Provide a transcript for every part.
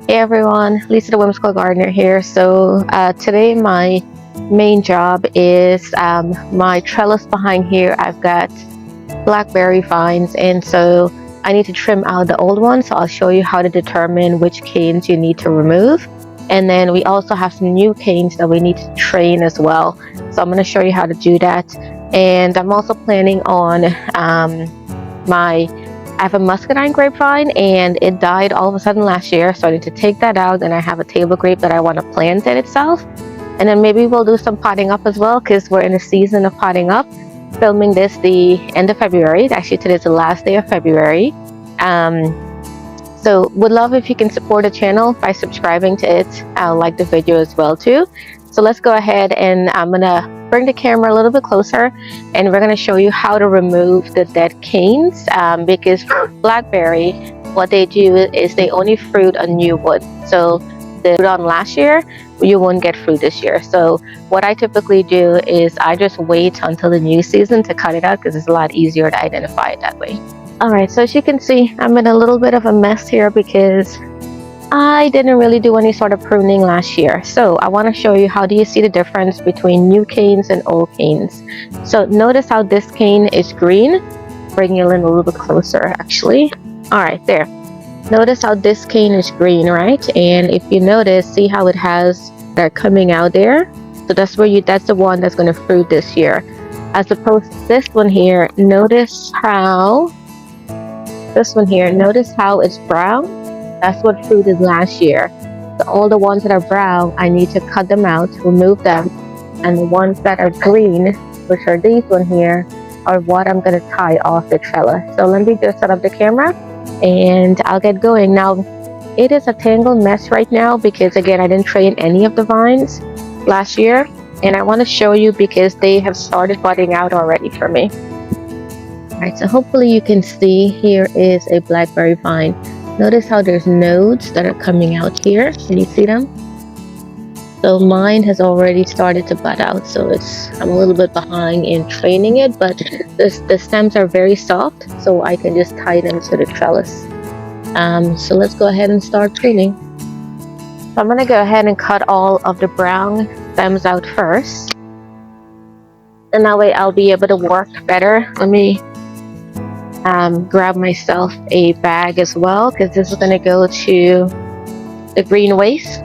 Hey everyone, Lisa the Whimsical Gardener here. So today my main job is my trellis behind here. I've got blackberry vines, and so I need to trim out the old ones. So I'll show you how to determine which canes you need to remove. And then we also have some new canes that we need to train as well. So I'm going to show you how to do that. And I'm also planning on I have a muscadine grapevine and it died all of a sudden last year, so I need to take that out. And I have a table grape that I want to plant in itself, and then maybe we'll do some potting up as well, because we're in a season of potting up. Filming this the end of February. Actually, today's the last day of February. So would love if you can support the channel by subscribing to it. Like the video as well too. So let's go ahead, and I'm gonna bring the camera a little bit closer, and we're going to show you how to remove the dead canes, because for blackberry, what they do is they only fruit on new wood. So the fruit on last year, you won't get fruit this year. So what I typically do is I just wait until the new season to cut it out, because it's a lot easier to identify it that way. Alright, so as you can see, I'm in a little bit of a mess here because I didn't really do any sort of pruning last year. So I want to show you how do you see the difference between new canes and old canes. So notice how this cane is green. Bring you in a little bit closer actually. Alright, there. Notice how this cane is green, right? And if you notice, see how it has that coming out there? So that's the one that's going to fruit this year. As opposed to this one here, notice how it's brown. That's what fruited last year. So all the ones that are brown, I need to cut them out, remove them. And the ones that are green, which are these one here, are what I'm going to tie off the trellis. So let me just set up the camera and I'll get going. Now, it is a tangled mess right now because, again, I didn't train any of the vines last year. And I want to show you because they have started budding out already for me. Alright, so hopefully you can see here is a blackberry vine. Notice how there's nodes that are coming out here. Can you see them? So mine has already started to bud out, so I'm a little bit behind in training it, but the stems are very soft, so I can just tie them to the trellis. So let's go ahead and start pruning. So I'm going to go ahead and cut all of the brown stems out first, and that way I'll be able to work better. Let me grab myself a bag as well, because this is going to go to the green waste.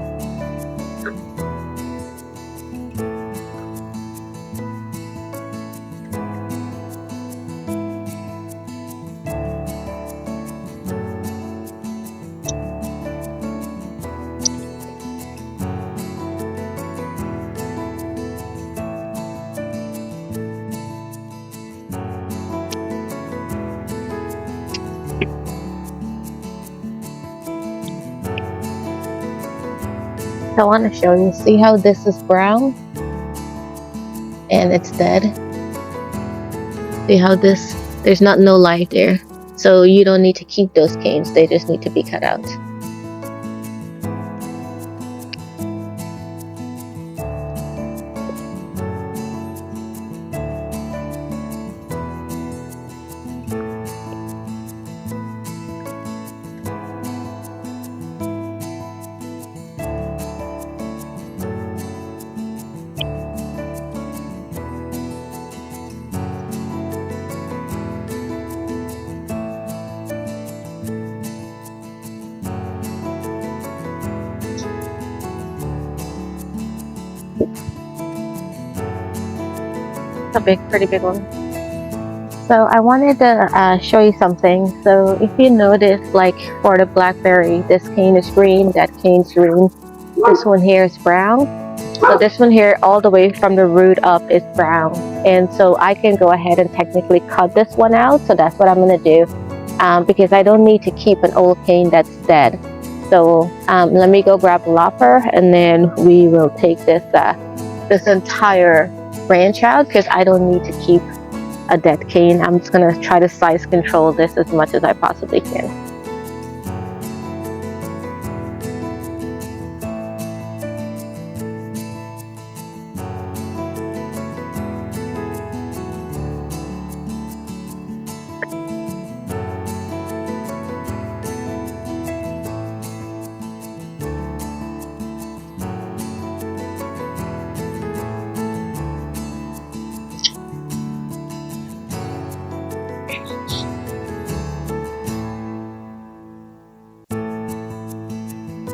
I want to show you, see how this is brown and it's dead. See how there's no life there, so you don't need to keep those canes, they just need to be cut out. A pretty big one. So I wanted to show you something. So if you notice, like for the blackberry, this cane is green, that cane's green, this one here is brown. So this one here, all the way from the root up, is brown. And so I can go ahead and technically cut this one out. So that's what I'm going to do, because I don't need to keep an old cane that's dead. So let me go grab a lopper, and then we will take this entire branch out, because I don't need to keep a dead cane. I'm just going to try to size control this as much as I possibly can.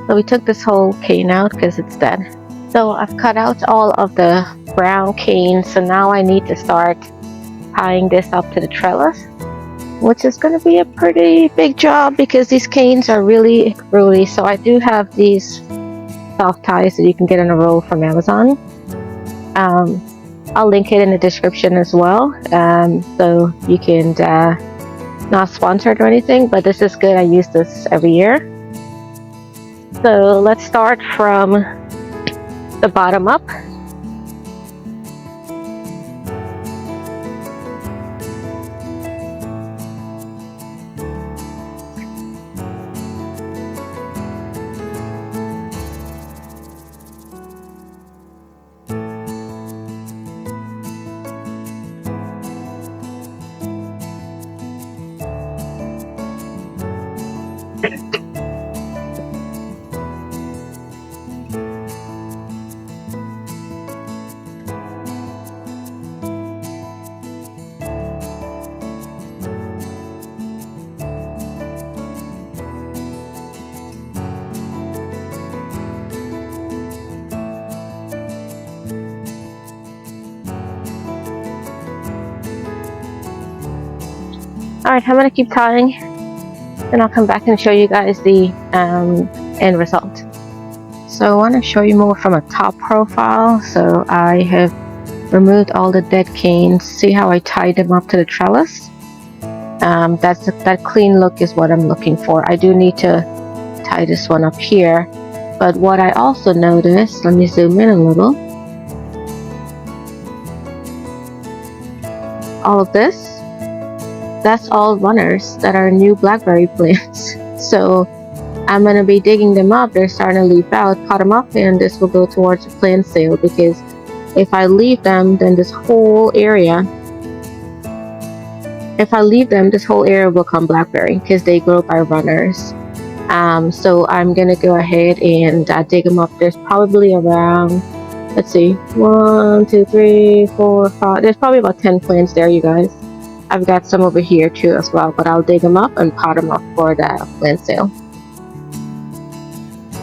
So we took this whole cane out because it's dead. So I've cut out all of the brown cane. So now I need to start tying this up to the trellis, which is going to be a pretty big job because these canes are really ruly. So I do have these soft ties that you can get in a roll from Amazon. I'll link it in the description as well, so you can, not sponsored or anything, but this is good. I use this every year. So let's start from the bottom up. Alright, I'm going to keep tying, and I'll come back and show you guys the end result. So I want to show you more from a top profile. So I have removed all the dead canes. See how I tied them up to the trellis? That clean look is what I'm looking for. I do need to tie this one up here. But what I also noticed, let me zoom in a little. All of this, that's all runners that are new blackberry plants. So I'm going to be digging them up. They're starting to leaf out, cut them up, and this will go towards a plant sale, because if I leave them, then this whole area will come blackberry because they grow by runners. So I'm going to go ahead and dig them up. There's probably around, let's see, 1, 2, 3, 4, 5. There's probably about 10 plants there, you guys. I've got some over here too as well, but I'll dig them up and pot them up for the plant sale.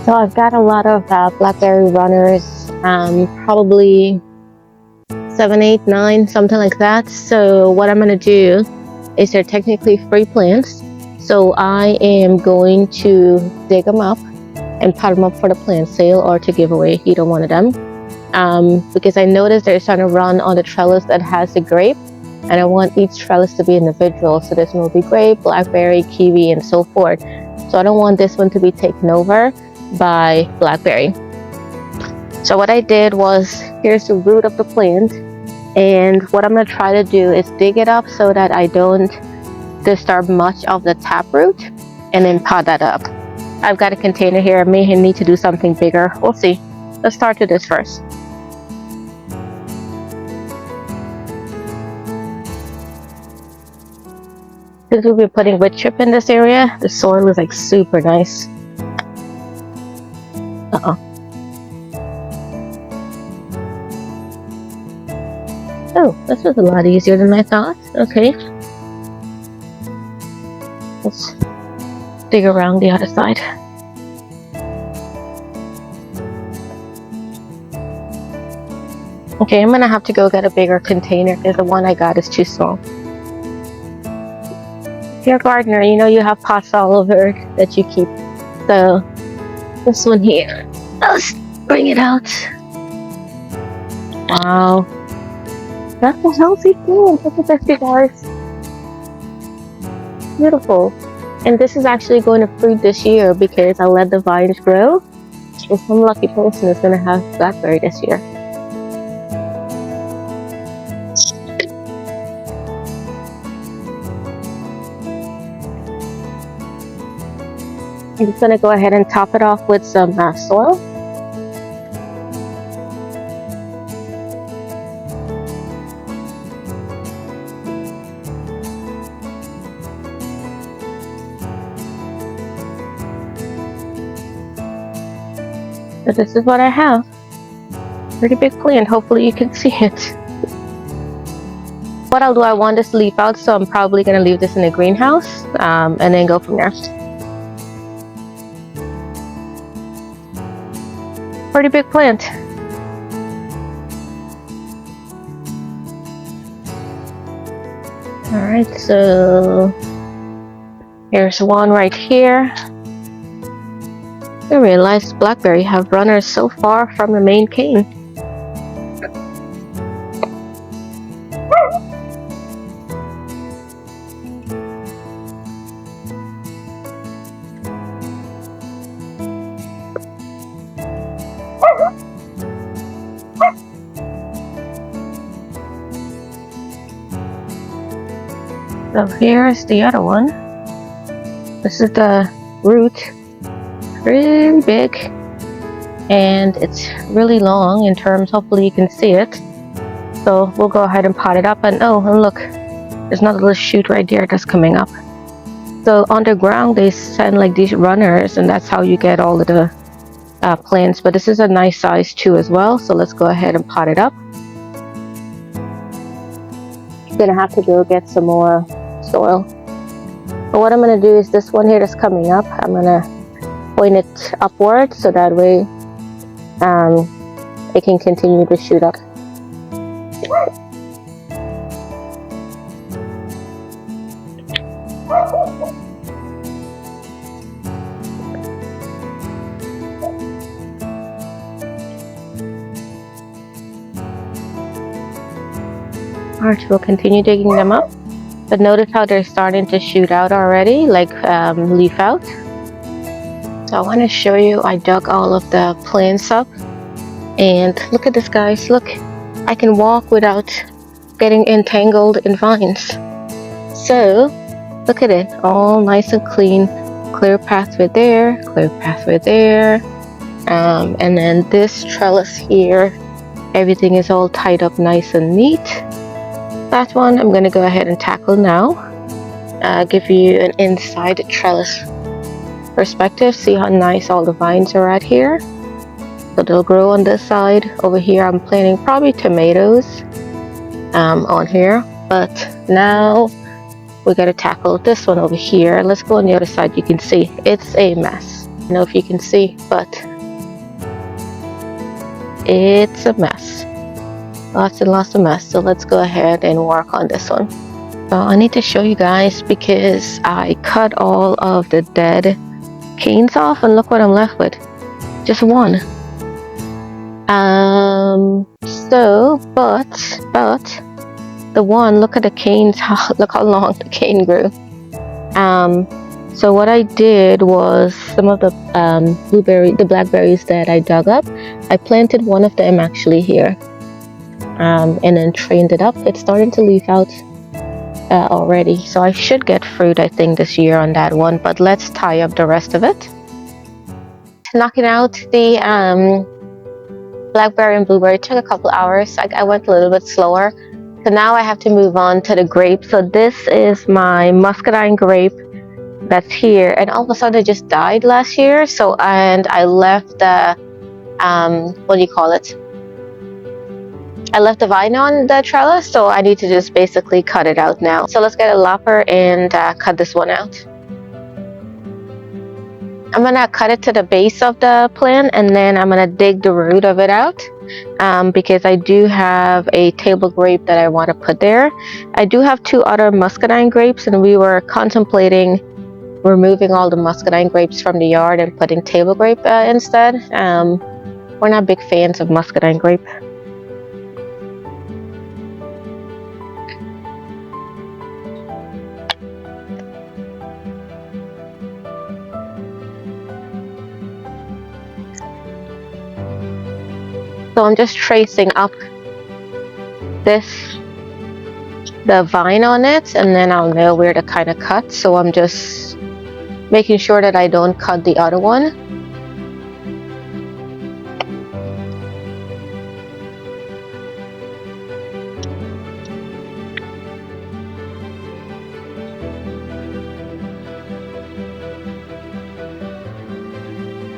So I've got a lot of blackberry runners, probably 7, 8, 9, something like that. So what I'm going to do is, they're technically free plants. So I am going to dig them up and pot them up for the plant sale or to give away either one of them. Because I noticed they're starting to run on the trellis that has the grape. And I want each trellis to be individual. So this one will be grape, blackberry, kiwi, and so forth. So I don't want this one to be taken over by blackberry. So what I did was, here's the root of the plant. And what I'm going to try to do is dig it up so that I don't disturb much of the taproot, and then pot that up. I've got a container here. I may need to do something bigger. We'll see. Let's start with this first. Since we'll be putting wood chip in this area, the soil is like super nice. Oh, this was a lot easier than I thought. Okay. Let's dig around the other side. Okay, I'm gonna have to go get a bigger container because the one I got is too small. If you're a gardener, you know you have pots all over that you keep. So this one here, let's bring it out. Wow, that's a healthy plant. Look at this, you guys. Beautiful. And this is actually going to fruit this year because I let the vines grow. So some lucky person is going to have blackberry this year. I'm just going to go ahead and top it off with some soil. So this is what I have. Pretty big plant. Hopefully you can see it. What I'll do, I want this to leaf out, so I'm probably going to leave this in the greenhouse and then go from there. pretty big plant. Alright, so here's one right here. I realized blackberry have runners so far from the main cane. So here's the other one. This is the root. Really big, and it's really long in terms, hopefully you can see it. So we'll go ahead and pot it up, and oh, and look, there's another little shoot right there that's coming up. So underground they send like these runners, and that's how you get all of the plants, but this is a nice size too as well. So let's go ahead and pot it up. I'm gonna have to go get some more soil, but what I'm gonna do is this one here that's coming up, I'm gonna point it upward so that way it can continue to shoot up. Alright, we'll continue digging them up, but notice how they're starting to shoot out already, like leaf out. So I want to show you, I dug all of the plants up, and look at this, guys. Look, I can walk without getting entangled in vines. So look at it, all nice and clean, clear pathway there, clear pathway there, and then this trellis here, everything is all tied up nice and neat. That one I'm going to go ahead and tackle now. Give you an inside trellis perspective. See how nice all the vines are at here. So they'll grow on this side. Over here I'm planting probably tomatoes on here, but now we got to tackle this one over here. Let's go on the other side. You can see it's a mess. I don't know if you can see, but it's a mess. Lots and lots of mess. So let's go ahead and work on this one. So I need to show you guys because I cut all of the dead canes off, and look what I'm left with, just one. But the one, look at the canes, look how long the cane grew. So what I did was some of the blackberries that I dug up, I planted one of them actually here, and then trained it up. It's starting to leaf out already, so I should get fruit, I think, this year on that one, but let's tie up the rest of it. Knocking out the blackberry and blueberry took a couple hours. I went a little bit slower, so now I have to move on to the grape. So this is my muscadine grape that's here, and all of a sudden it just died last year. So, and I left the what do you call it, I left the vine on the trellis, so I need to just basically cut it out now. So let's get a lopper and cut this one out. I'm gonna cut it to the base of the plant, and then I'm gonna dig the root of it out because I do have a table grape that I want to put there. I do have two other muscadine grapes, and we were contemplating removing all the muscadine grapes from the yard and putting table grape instead. We're not big fans of muscadine grape. So I'm just tracing up the vine on it, and then I'll know where to kind of cut. So I'm just making sure that I don't cut the other one.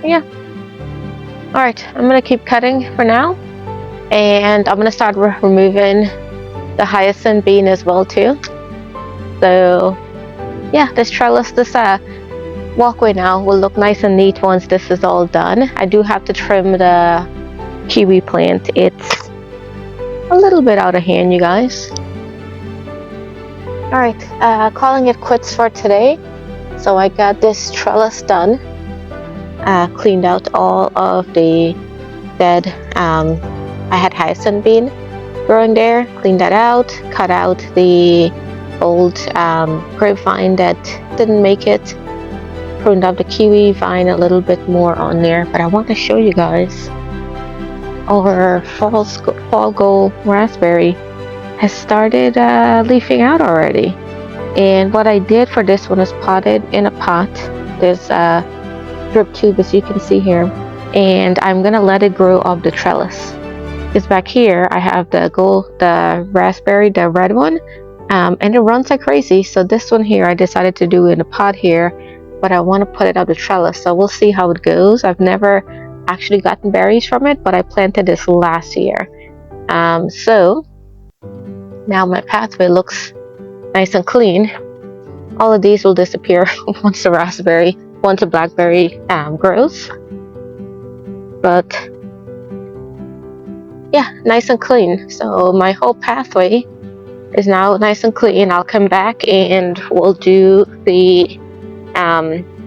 Yeah. Alright, I'm going to keep cutting for now, and I'm going to start removing the hyacinth bean as well too. So yeah, this trellis, this walkway now will look nice and neat once this is all done. I do have to trim the kiwi plant. It's a little bit out of hand, you guys. All right, calling it quits for today. So I got this trellis done. Cleaned out all of the dead, I had hyacinth bean growing there, cleaned that out, cut out the old grapevine that didn't make it, pruned up the kiwi vine a little bit more on there. But I want to show you guys our fall gold raspberry has started leafing out already. And what I did for this one is potted in a pot. There's a drip tube, as you can see here, and I'm gonna let it grow off the trellis. Because back here I have the raspberry, the red one, and it runs like crazy. So this one here I decided to do in a pot here, but I want to put it on the trellis, so we'll see how it goes. I've never actually gotten berries from it, but I planted this last year. So now my pathway looks nice and clean. All of these will disappear once the blackberry grows. But yeah, nice and clean. So my whole pathway is now nice and clean. I'll come back and we'll do the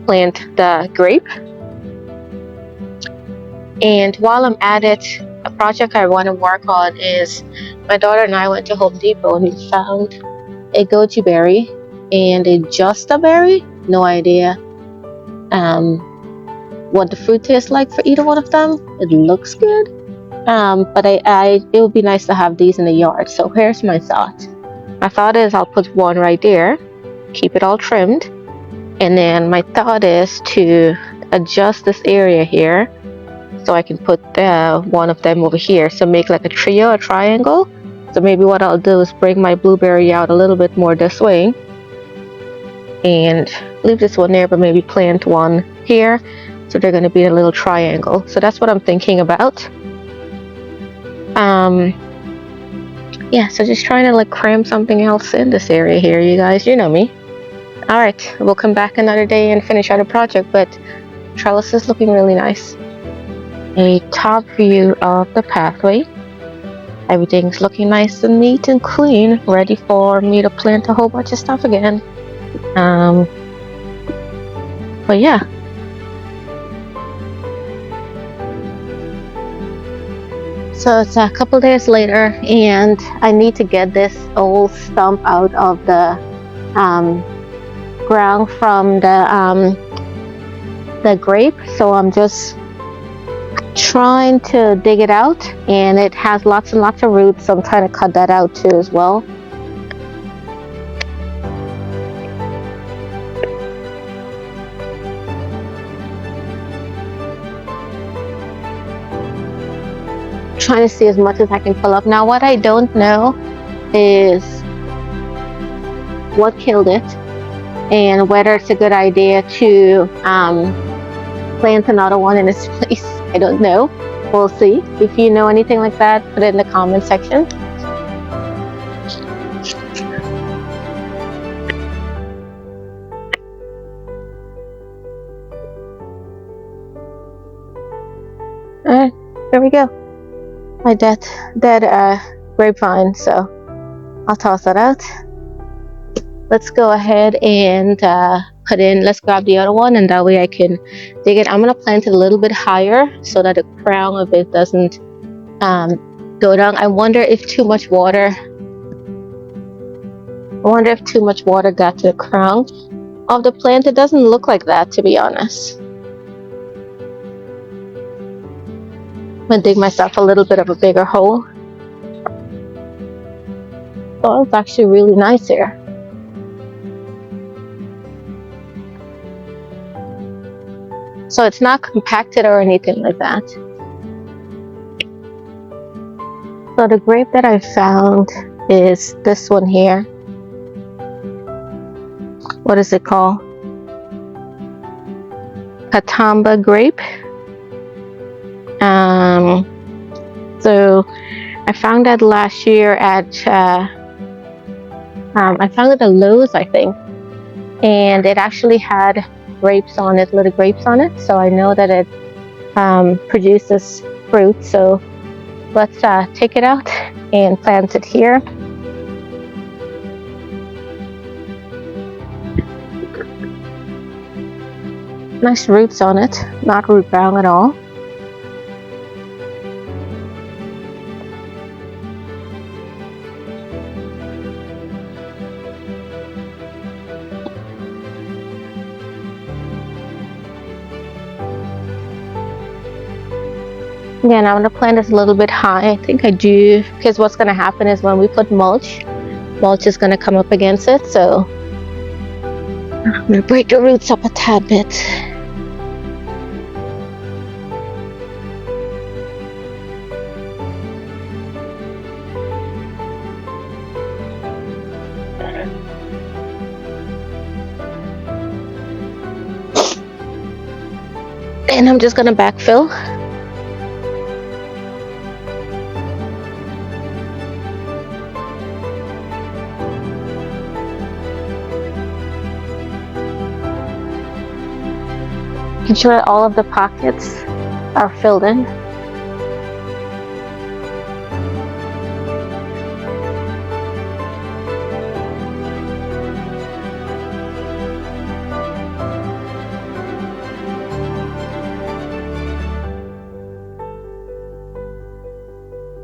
plant the grape. And while I'm at it, a project I want to work on is my daughter and I went to Home Depot and we found a goji berry and a justa berry. No idea what the fruit tastes like for either one of them. It looks good, but it would be nice to have these in the yard. So here's my thought. My thought is I'll put one right there, keep it all trimmed, and then my thought is to adjust this area here so I can put one of them over here, so make like a triangle. So maybe what I'll do is bring my blueberry out a little bit more this way and leave this one there, but maybe plant one here, so they're going to be a little triangle. So that's what I'm thinking about. Yeah, so just trying to like cram something else in this area here, you guys, you know me. All right, we'll come back another day and finish out a project, but trellis is looking really nice. A top view of the pathway. Everything's looking nice and neat and clean, ready for me to plant a whole bunch of stuff again. But yeah. So it's a couple days later and I need to get this old stump out of the ground from the grape. So I'm just trying to dig it out, and it has lots and lots of roots, so I'm trying to cut that out too as well. Trying to see as much as I can pull up. Now what I don't know is what killed it and whether it's a good idea to plant another one in its place. I don't know. We'll see. If you know anything like that, put it in the comment section. Alright, there we go. My dead grapevine, so I'll toss that out. Let's go ahead and let's grab the other one, and that way I can dig it. I'm gonna plant it a little bit higher so that the crown of it doesn't go down. I wonder if too much water got to the crown of the plant. It doesn't look like that, to be honest. I'm gonna dig myself a little bit of a bigger hole. Oh, it's actually really nice here. So it's not compacted or anything like that. So the grape that I found is this one here. What is it called? Katamba grape. So I found that last year at I found it at Lowe's, I think, and it actually had grapes on it, little grapes on it. So I know that it produces fruit. So let's take it out and plant it here. Nice roots on it, not root brown at all. Yeah, now I'm going to plant this a little bit high. I think I do, because what's going to happen is when we put mulch is going to come up against it. So I'm going to break the roots up a tad bit. And I'm just going to backfill. Ensure all of the pockets are filled in.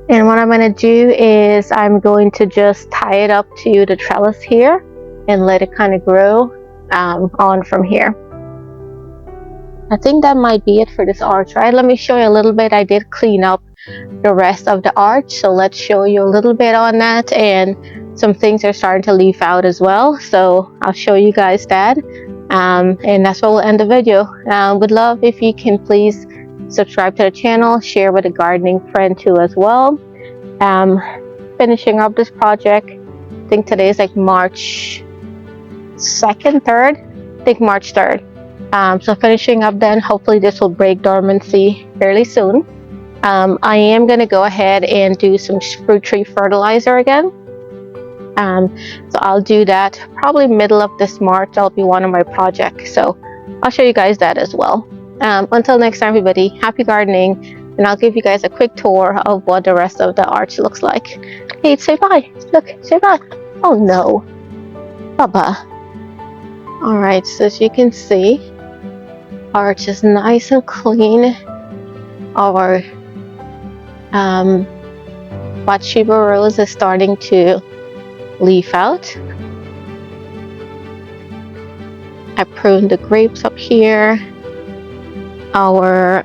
And what I'm going to do is I'm going to just tie it up to the trellis here and let it kind of grow on from here. I think that might be it for this arch, right? Let me show you a little bit. I did clean up the rest of the arch, so let's show you a little bit on that, and some things are starting to leaf out as well, so I'll show you guys that, and that's where we'll end the video. Would love if you can please subscribe to the channel, share with a gardening friend too as well. Finishing up this project, I think today is like March 2nd, 3rd, I think March 3rd. So finishing up then, hopefully this will break dormancy fairly soon. I am going to go ahead and do some fruit tree fertilizer again. So I'll do that probably middle of this March. That'll be one of my projects. So I'll show you guys that as well. Until next time, everybody, happy gardening. And I'll give you guys a quick tour of what the rest of the arch looks like. Hey, say bye. Look, say bye. Oh no. Bye-bye. Alright, so as you can see, arch is nice and clean. Our Bathsheba rose is starting to leaf out. I pruned the grapes up here. Our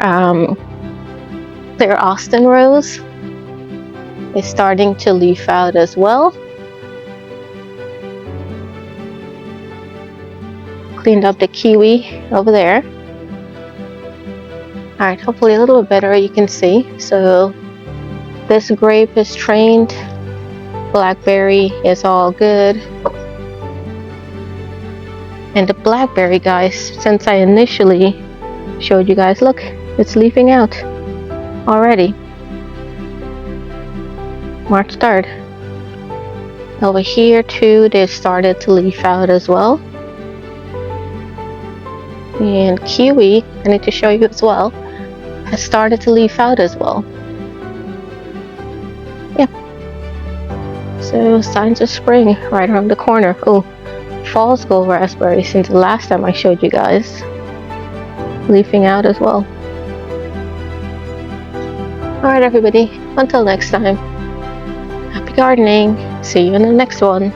Clear Austin rose is starting to leaf out as well. Cleaned up the kiwi over there. Alright, hopefully a little bit better you can see. So this grape is trained. Blackberry is all good. And the blackberry, guys, since I initially showed you guys, look, it's leafing out already. March 3rd. Over here too, they started to leaf out as well. And kiwi, I need to show you as well, has started to leaf out as well. Yeah. So signs of spring right around the corner. Oh, false gold raspberry since the last time I showed you guys, leafing out as well. Alright everybody, until next time, happy gardening. See you in the next one.